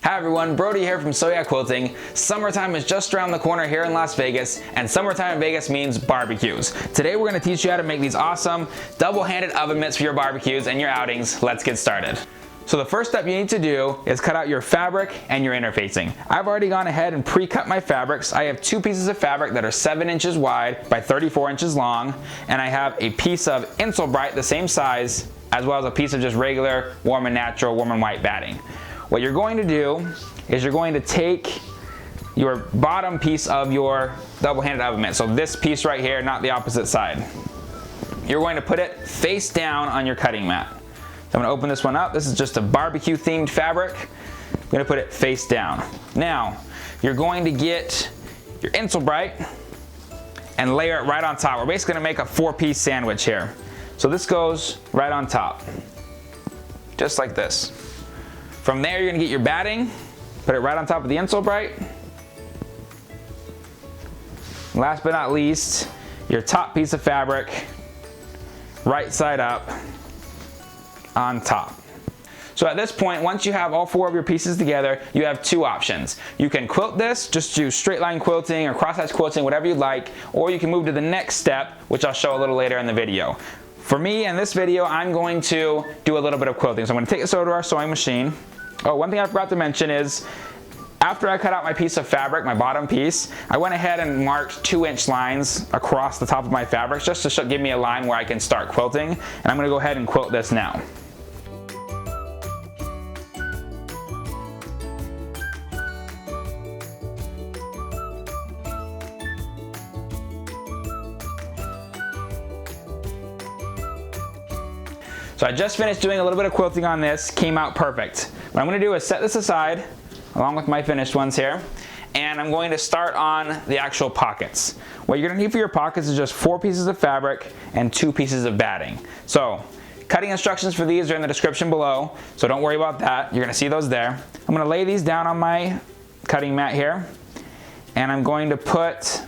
Hi everyone, Brody here from Sew Yeah Quilting. Summertime is just around the corner here in Las Vegas, and summertime in Vegas means barbecues. Today we're going to teach you how to make these awesome double-handed oven mitts for your barbecues and your outings. Let's get started. So the first step you need to do is cut out your fabric and your interfacing. I've already gone ahead and pre-cut my fabrics. I have two pieces of fabric that are 7 inches wide by 34 inches long, and I have a piece of Insulbright the same size, as well as a piece of just regular warm and natural, warm and white batting. What you're going to do is you're going to take your bottom piece of your double-handed oven mitt, so this piece right here, not the opposite side. You're going to put it face down on your cutting mat. So I'm going to open this one up. This is just a barbecue themed fabric. I'm going to put it face down. Now, you're going to get your Insulbright and layer it right on top. We're basically going to make a 4-piece sandwich here. So this goes right on top, just like this. From there, you're gonna get your batting, put it right on top of the Insulbright. Last but not least, your top piece of fabric, right side up, on top. So at this point, once you have all 4 of your pieces together, you have 2 options. You can quilt this, just do straight line quilting or cross-hatch quilting, whatever you'd like, or you can move to the next step, which I'll show a little later in the video. For me, in this video, I'm going to do a little bit of quilting. So I'm gonna take this over to our sewing machine. Oh, one thing I forgot to mention is, after I cut out my piece of fabric, my bottom piece, I went ahead and marked 2-inch lines across the top of my fabric just to give me a line where I can start quilting. And I'm gonna go ahead and quilt this now. So I just finished doing a little bit of quilting on this, came out perfect. What I'm going to do is set this aside, along with my finished ones here, and I'm going to start on the actual pockets. What you're going to need for your pockets is just 4 pieces of fabric and 2 pieces of batting. So, cutting instructions for these are in the description below, so don't worry about that. You're going to see those there. I'm going to lay these down on my cutting mat here, and I'm going to put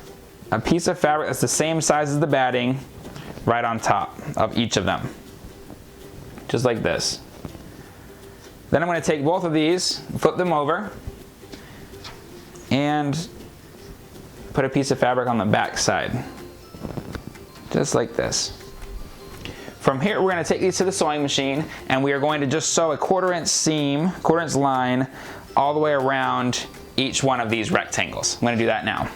a piece of fabric that's the same size as the batting right on top of each of them. Just like this. Then I'm going to take both of these, flip them over, and put a piece of fabric on the back side. Just like this. From here, we're going to take these to the sewing machine, and we are going to just sew a 1/4-inch seam, 1/4-inch line, all the way around each one of these rectangles. I'm going to do that now.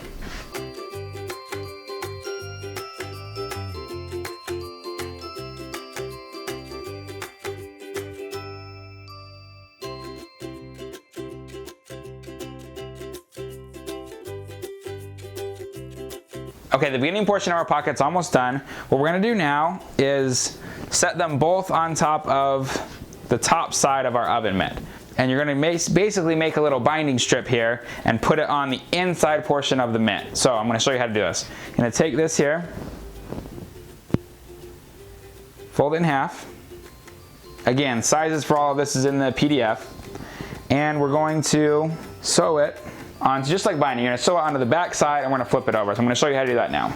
Okay, the beginning portion of our pocket's almost done. What we're gonna do now is set them both on top of the top side of our oven mitt. And you're gonna basically make a little binding strip here and put it on the inside portion of the mitt. So I'm gonna show you how to do this. I'm gonna take this here, fold it in half. Again, sizes for all of this is in the PDF. And we're going to sew it on, just like binding. You're going to sew it onto the back side and we're going to flip it over. So I'm going to show you how to do that now.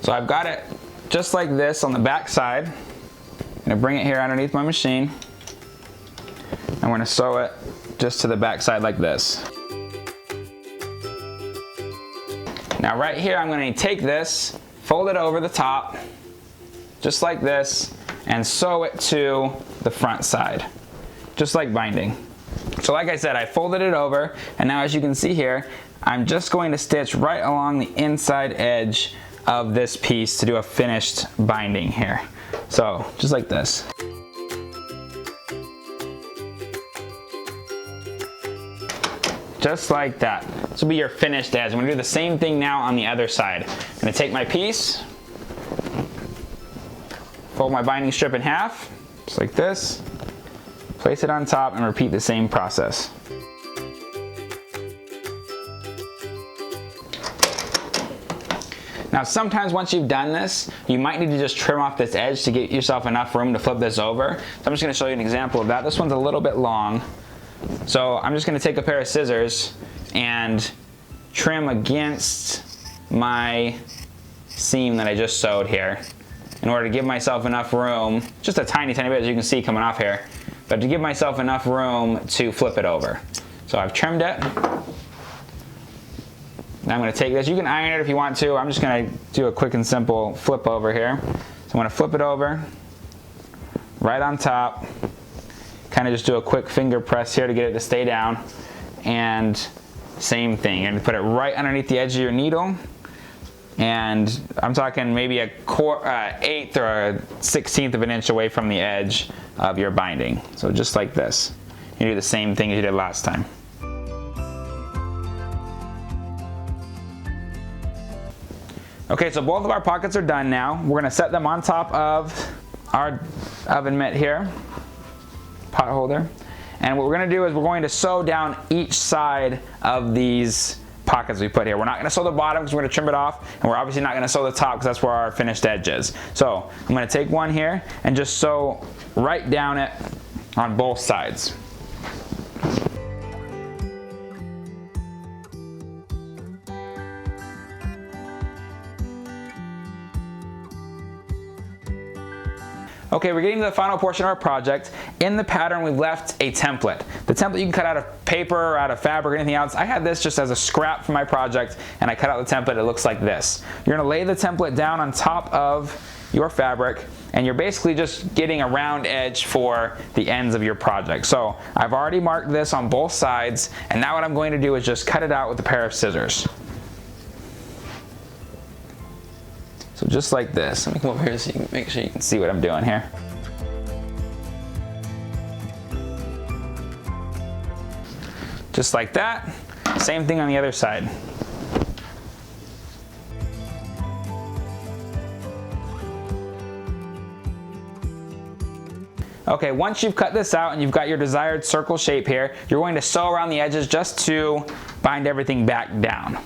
So I've got it just like this on the back side. I'm going to bring it here underneath my machine. I'm going to sew it just to the back side like this. Now right here I'm going to take this, fold it over the top, just like this, and sew it to the front side, just like binding. So like I said, I folded it over, and now as you can see here, I'm just going to stitch right along the inside edge of this piece to do a finished binding here. So just like this. Just like that. This will be your finished edge. I'm going to do the same thing now on the other side. I'm going to take my piece, fold my binding strip in half, just like this. Place it on top and repeat the same process. Now sometimes once you've done this, you might need to just trim off this edge to get yourself enough room to flip this over. So I'm just going to show you an example of that. This one's a little bit long. So I'm just going to take a pair of scissors and trim against my seam that I just sewed here in order to give myself enough room, just a tiny bit as you can see coming off here, but to give myself enough room to flip it over. So I've trimmed it. Now I'm going to take this. You can iron it if you want to. I'm just going to do a quick and simple flip over here. So I'm going to flip it over right on top. Kind of just do a quick finger press here to get it to stay down. And same thing. You're going to put it right underneath the edge of your needle. And I'm talking maybe a 1/8 or a 1/16 of an inch away from the edge of your binding. So just like this. You do the same thing as you did last time. Okay, so both of our pockets are done now. We're gonna set them on top of our oven mitt here, pot holder. And what we're gonna do is we're going to sew down each side of these pockets we put here. We're not gonna sew the bottom because we're gonna trim it off, and we're obviously not gonna sew the top because that's where our finished edge is. So I'm gonna take one here and just sew right down it on both sides. Okay, we're getting to the final portion of our project. In the pattern, we've left a template. The template you can cut out of paper or out of fabric or anything else. I had this just as a scrap for my project, and I cut out the template. It looks like this. You're gonna lay the template down on top of your fabric, and you're basically just getting a round edge for the ends of your project. So I've already marked this on both sides, and now what I'm going to do is just cut it out with a pair of scissors. So just like this. Let me come over here so you can make sure you can see what I'm doing here. Just like that. Same thing on the other side. Okay, once you've cut this out and you've got your desired circle shape here, you're going to sew around the edges just to bind everything back down.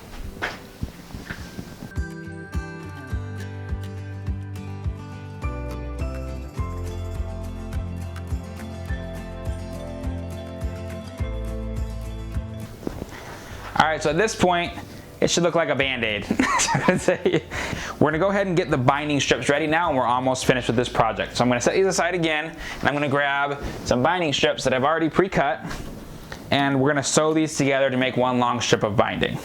Alright, so at this point, it should look like a Band-Aid. We're gonna go ahead and get the binding strips ready now, and we're almost finished with this project. So I'm gonna set these aside again, and I'm gonna grab some binding strips that I've already pre-cut, and we're gonna sew these together to make one long strip of binding.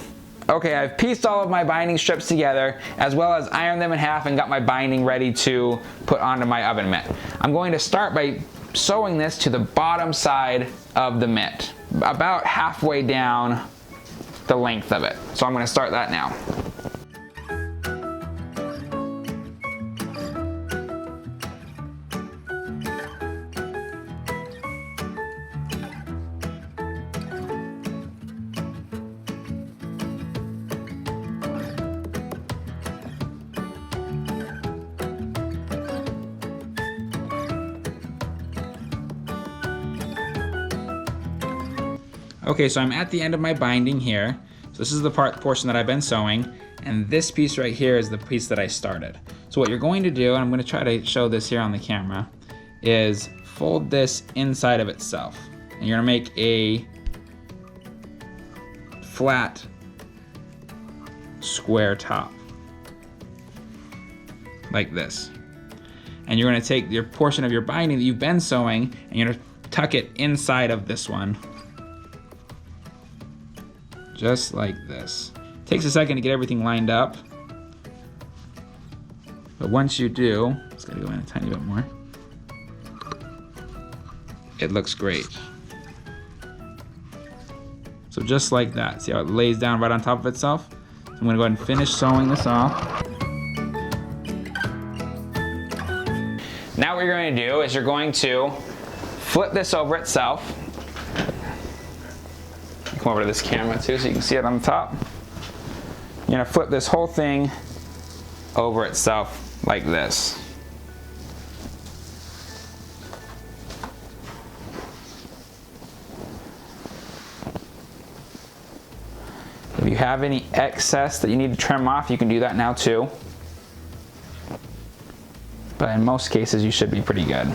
Okay, I've pieced all of my binding strips together, as well as ironed them in half and got my binding ready to put onto my oven mitt. I'm going to start by sewing this to the bottom side of the mitt, about halfway down the length of it. So I'm going to start that now. Okay, so I'm at the end of my binding here. So this is the portion that I've been sewing, and this piece right here is the piece that I started. So what you're going to do, and I'm going to try to show this here on the camera, is fold this inside of itself. And you're going to make a flat square top, like this. And you're going to take your portion of your binding that you've been sewing, and you're going to tuck it inside of this one. Just like this. Takes a second to get everything lined up, but once you do, it's gotta go in a tiny bit more. It looks great. So just like that. See how it lays down right on top of itself? So I'm gonna go ahead and finish sewing this off. Now what you're going to do is you're going to flip this over itself. Come over to this camera too so you can see it on the top. You're gonna flip this whole thing over itself like this. If you have any excess that you need to trim off, you can do that now too. But in most cases, you should be pretty good.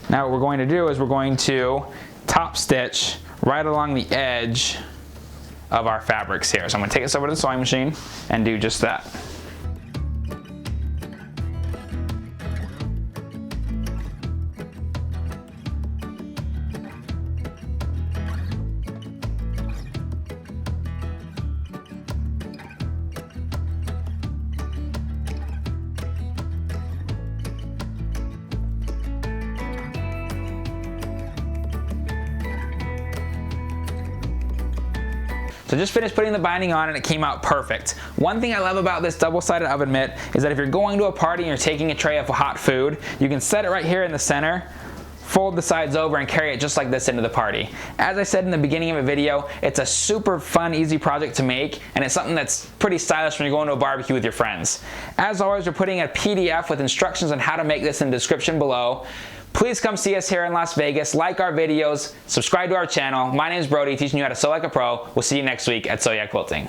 Now what we're going to do is we're going to top stitch right along the edge of our fabrics here. So I'm going to take this over to the sewing machine and do just that. So just finished putting the binding on and it came out perfect. One thing I love about this double-sided oven mitt is that if you're going to a party and you're taking a tray of hot food, you can set it right here in the center, fold the sides over, and carry it just like this into the party. As I said in the beginning of a video, it's a super fun, easy project to make, and it's something that's pretty stylish when you're going to a barbecue with your friends. As always, we're putting a PDF with instructions on how to make this in the description below. Please come see us here in Las Vegas, like our videos, subscribe to our channel. My name is Brody, teaching you how to sew like a pro. We'll see you next week at Sew Yeah Quilting.